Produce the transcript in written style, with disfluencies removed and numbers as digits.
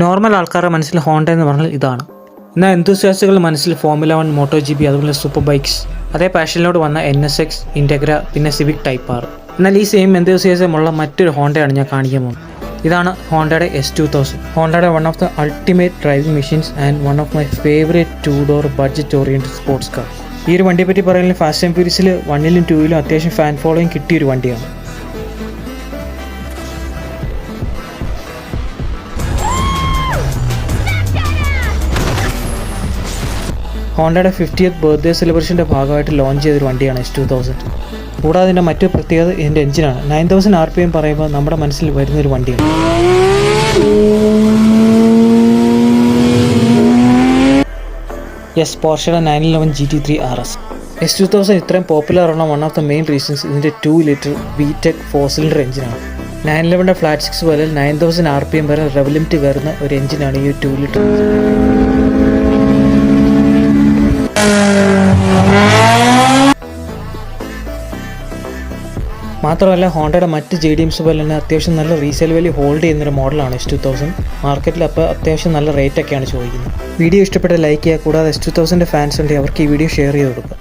Normal ആൾക്കാരുടെ മനസ്സിൽ Honda എന്ന് പറഞ്ഞാൽ ഇതാണ്. എന്നാൽ എന്തൂസിയാസ്റ്റുകളുടെ മനസ്സിൽ ഫോർമുല 1, മോട്ടോ GP, അതുപോലെ സൂപ്പർ ബൈക്സ്, അതേ പാഷനിലോട് വന്ന NSX, ഇൻറ്റഗ്ര, പിന്നെ സിവിക് ടൈപ്പ് R. എന്നാൽ ഈ സെയിം എന്തൂസിയാസമുള്ള മറ്റൊരു ഹോണ്ടയാണ് ഞാൻ കാണിക്കാൻ പോകുന്നത്. ഇതാണ് ഹോണ്ടയുടെ S2000. ഹോണ്ടയുടെ one of the ultimate driving machines and one of my favourite 2-door budget oriented sports car. ഈ ഒരു വണ്ടിയെ പറ്റി പറയുന്നത് ഫാസ്റ്റ് ആൻഡ് ഫ്യൂരിയസിൽ 1-ലും 2-ലും അത്യാവശ്യം ഫാൻ ഫോളോയിങ് കിട്ടിയൊരു വണ്ടിയാണ്. ഹോണ്ടയുടെ 50th ബർത്ത്ഡേ സെലിബ്രേഷൻ്റെ ഭാഗമായിട്ട് ലോഞ്ച് ചെയ്തൊരു വണ്ടിയാണ് S2000. കൂടാതെ ഇതിൻ്റെ മറ്റൊരു പ്രത്യേകത ഇതിൻ്റെ എഞ്ചിനാണ്. 9000 RPM പറയുമ്പോൾ നമ്മുടെ മനസ്സിൽ വരുന്നൊരു വണ്ടിയാണ്. പോർഷയുടെ 911 GT3 RS. S2000 ഇത്രയും പോപ്പുലർ ആണോ one of the main reasons ഇതിൻ്റെ 2 ലിറ്റർ VTEC 4-cylinder എഞ്ചിനാണ്. 911 ഫ്ലാറ്റ് 6 പോലെ 9000 RPM വരെ റെവ് ലിമിറ്റ് കയറുന്ന ഒരു എഞ്ചിനാണ് ഈ 2 ലിറ്റർ. മാത്രമല്ല ഹോണ്ടയുടെ മറ്റ് JDMs പോലെ തന്നെ അത്യാവശ്യം നല്ല റീസെയിൽ വാല്യൂ ഹോൾഡ് ചെയ്യുന്നൊരു മോഡലാണ് S2000. മാർക്കറ്റിൽ അപ്പോൾ അത്യാവശ്യം നല്ല റേറ്റൊക്കെയാണ് ചോദിക്കുന്നത്. വീഡിയോ ഇഷ്ടപ്പെട്ട ലൈക്ക് ചെയ്യുക. കൂടാതെ S2000 ഫാൻസ് ഉണ്ടെങ്കിൽ അവർക്ക് ഈ വീഡിയോ ഷെയർ ചെയ്ത് കൊടുക്കുക.